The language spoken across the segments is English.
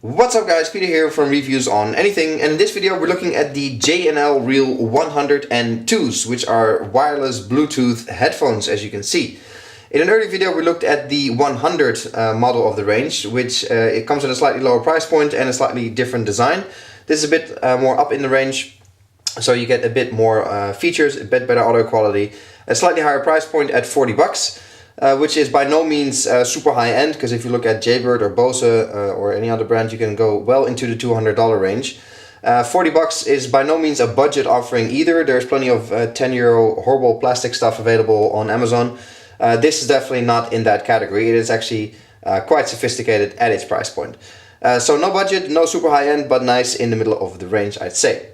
What's up guys, Peter here from Reviews on Anything, and in this video we're looking at the J&L Real 102s, which are wireless Bluetooth headphones, as you can see. In an earlier video we looked at the 100 model of the range, which it comes at a slightly lower price point and a slightly different design. This is a bit more up in the range, so you get a bit more features, a bit better audio quality, a slightly higher price point at 40 bucks. Which is by no means super high end, because if you look at Jaybird or Bose or any other brand, you can go well into the $200 range. 40 bucks is by no means a budget offering either. There's plenty of 10 euro horrible plastic stuff available on Amazon. This is definitely not in that category. It is actually quite sophisticated at its price point. So no budget, no super high end, but nice in the middle of the range, I'd say.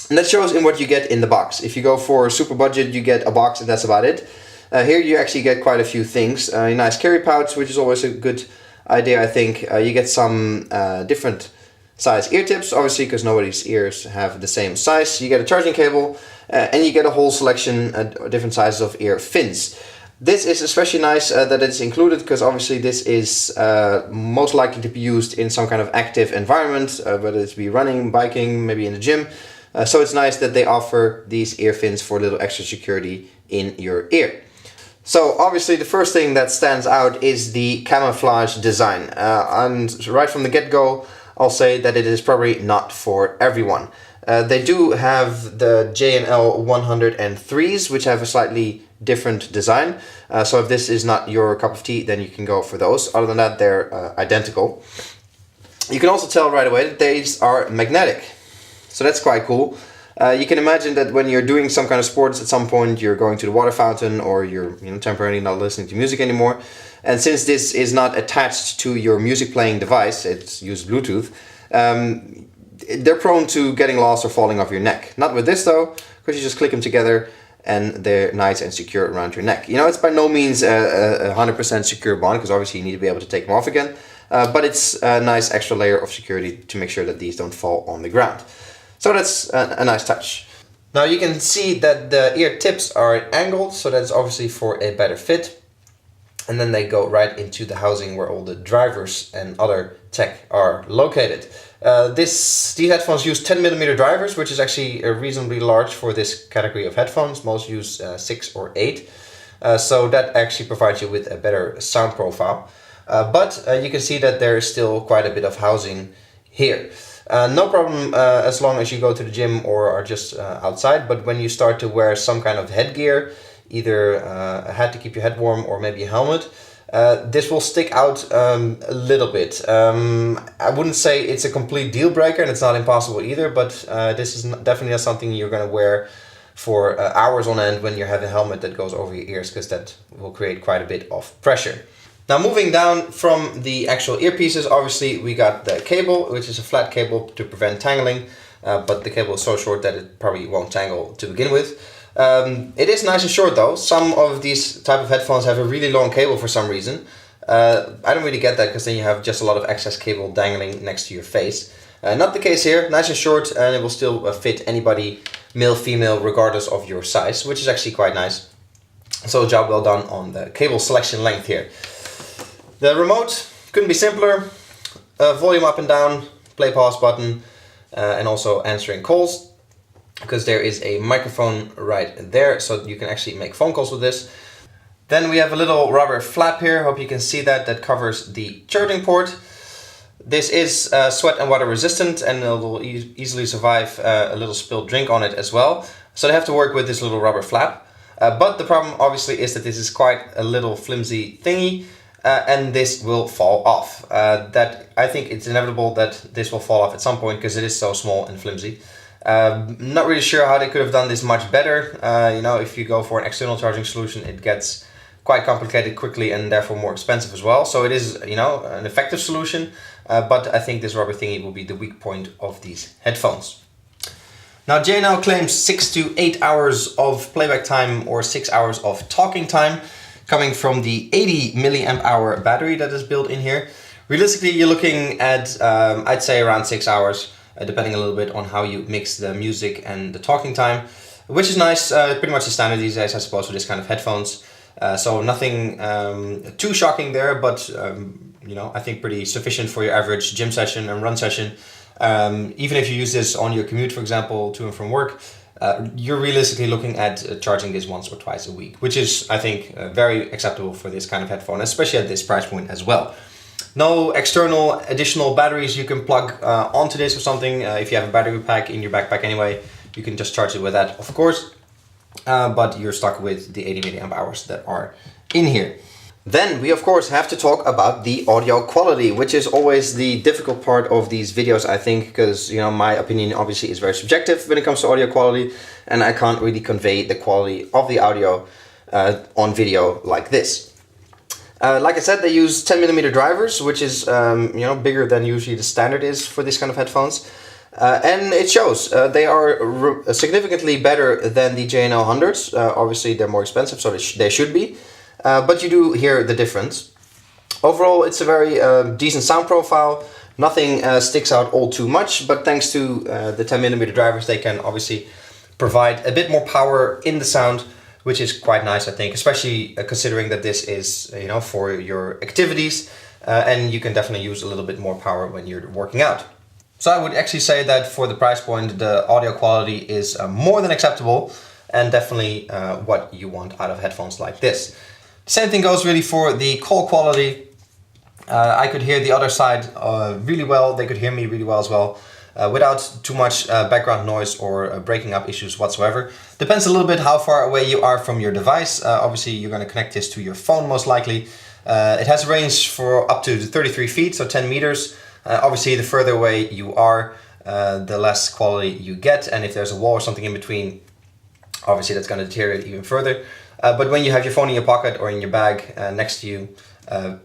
And that shows in what you get in the box. If you go for super budget, you get a box and that's about it. Here you actually get quite a few things. A nice carry pouch, which is always a good idea, I think. You get some different size ear tips, obviously, because nobody's ears have the same size. You get a charging cable, and you get a whole selection of different sizes of ear fins. This is especially nice that it's included, because obviously this is most likely to be used in some kind of active environment, whether it's be running, biking, maybe in the gym. So it's nice that they offer these ear fins for a little extra security in your ear. So obviously the first thing that stands out is the camouflage design, and right from the get-go I'll say that it is probably not for everyone. They do have the J&L 103s, which have a slightly different design, so if this is not your cup of tea, then you can go for those. Other than that, they're identical. You can also tell right away that these are magnetic, so that's quite cool. You can imagine that when you're doing some kind of sports, at some point you're going to the water fountain, or you're temporarily not listening to music anymore. And since this is not attached to your music playing device, it's used Bluetooth, they're prone to getting lost or falling off your neck. Not with this though, because you just click them together and they're nice and secure around your neck. It's by no means a 100% secure bond, because obviously you need to be able to take them off again. But it's a nice extra layer of security to make sure that these don't fall on the ground. So that's a nice touch. Now you can see that the ear tips are angled, so that's obviously for a better fit. And then they go right into the housing where all the drivers and other tech are located. These headphones use 10mm drivers, which is actually reasonably large for this category of headphones. Most use 6 or 8. So that actually provides you with a better sound profile. But you can see that there is still quite a bit of housing here. No problem as long as you go to the gym or are just outside, but when you start to wear some kind of headgear, either a hat to keep your head warm or maybe a helmet, this will stick out a little bit. I wouldn't say it's a complete deal breaker, and it's not impossible either, but this is definitely not something you're going to wear for hours on end when you have a helmet that goes over your ears, because that will create quite a bit of pressure. Now moving down from the actual earpieces, obviously we got the cable, which is a flat cable to prevent tangling, but the cable is so short that it probably won't tangle to begin with. It is nice and short though. Some of these type of headphones have a really long cable for some reason. I don't really get that, because then you have just a lot of excess cable dangling next to your face. Not the case here, nice and short, and it will still fit anybody, male, female, regardless of your size, which is actually quite nice. So job well done on the cable selection length here. The remote couldn't be simpler. Volume up and down, play pause button, and also answering calls, because there is a microphone right there, so you can actually make phone calls with this. Then we have a little rubber flap here, hope you can see that, that covers the charging port. This is sweat and water resistant, and it will easily survive a little spilled drink on it as well. So they have to work with this little rubber flap. But the problem obviously is that this is quite a little flimsy thingy. And this will fall off. That I think it's inevitable that this will fall off at some point, because it is so small and flimsy. Not really sure how they could have done this much better. If you go for an external charging solution, it gets quite complicated quickly and therefore more expensive as well. So it is, an effective solution, but I think this rubber thingy will be the weak point of these headphones. Now J&L claims 6 to 8 hours of playback time or 6 hours of talking time, coming from the 80 milliamp hour battery that is built in here. Realistically, you're looking at, I'd say around 6 hours, depending a little bit on how you mix the music and the talking time, which is nice, pretty much the standard these days, I suppose, for this kind of headphones. So nothing too shocking there, but I think pretty sufficient for your average gym session and run session. Even if you use this on your commute, for example, to and from work, you're realistically looking at charging this once or twice a week, which is, I think, very acceptable for this kind of headphone, especially at this price point as well. No external additional batteries you can plug onto this or something. If you have a battery pack in your backpack anyway, you can just charge it with that, of course. But you're stuck with the 80 milliamp hours that are in here. Then we of course have to talk about the audio quality, which is always the difficult part of these videos, I think, because my opinion obviously is very subjective when it comes to audio quality, and I can't really convey the quality of the audio on video like this. Like I said, they use 10mm drivers, which is bigger than usually the standard is for this kind of headphones. And it shows. They are significantly better than the J&L 100s. Obviously they're more expensive, so they should be. But you do hear the difference. Overall, it's a very decent sound profile. Nothing sticks out all too much, but thanks to the 10mm drivers, they can obviously provide a bit more power in the sound, which is quite nice, I think, especially considering that this is, for your activities, and you can definitely use a little bit more power when you're working out. So I would actually say that for the price point, the audio quality is more than acceptable, and definitely what you want out of headphones like this. Same thing goes really for the call quality. I could hear the other side really well. They could hear me really well as well, without too much background noise or breaking up issues whatsoever. Depends a little bit how far away you are from your device. Obviously, you're going to connect this to your phone most likely. It has a range for up to 33 feet, so 10 meters. Obviously, the further away you are, the less quality you get. And if there's a wall or something in between, obviously that's going to deteriorate even further. But when you have your phone in your pocket or in your bag next to you,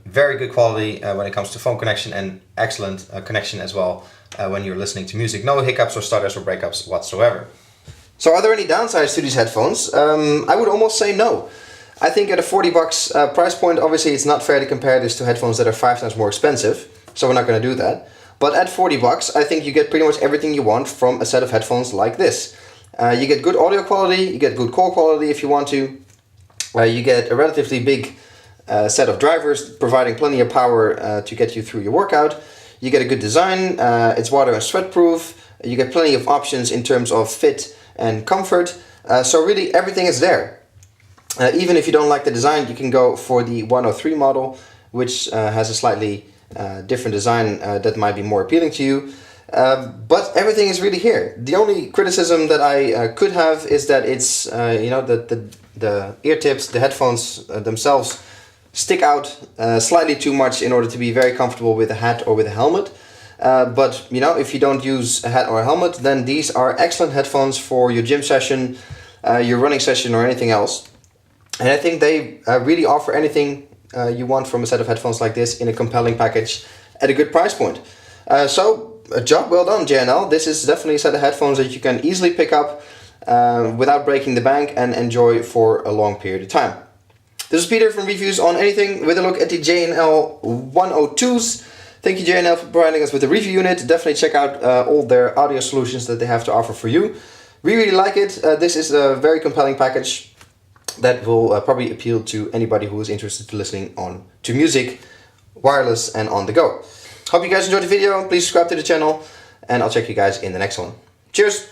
very good quality when it comes to phone connection, and excellent connection as well when you're listening to music. No hiccups or stutters or breakups whatsoever. So are there any downsides to these headphones? I would almost say no. I think at a $40 price point, obviously it's not fair to compare this to headphones that are 5 times more expensive, so we're not going to do that. But at $40, I think you get pretty much everything you want from a set of headphones like this. You get good audio quality, you get good call quality if you want to. You get a relatively big set of drivers providing plenty of power to get you through your workout. You get a good design, it's water and sweat proof. You get plenty of options in terms of fit and comfort. So really everything is there. Even if you don't like the design, you can go for the 103 model, which has a slightly different design that might be more appealing to you. But everything is really here. The only criticism that I could have is that it's, the ear tips, the headphones themselves stick out slightly too much in order to be very comfortable with a hat or with a helmet. But if you don't use a hat or a helmet, then these are excellent headphones for your gym session, your running session, or anything else. And I think they really offer anything you want from a set of headphones like this in a compelling package at a good price point. So a job well done, J&L. This is definitely a set of headphones that you can easily pick up without breaking the bank and enjoy for a long period of time. This is Peter from Reviews on Anything with a look at the J&L 102s. Thank you, J&L, for providing us with the review unit. Definitely check out all their audio solutions that they have to offer for you. We really like it. This is a very compelling package that will probably appeal to anybody who is interested in listening to music, wireless and on the go. Hope you guys enjoyed the video. Please subscribe to the channel, and I'll check you guys in the next one. Cheers!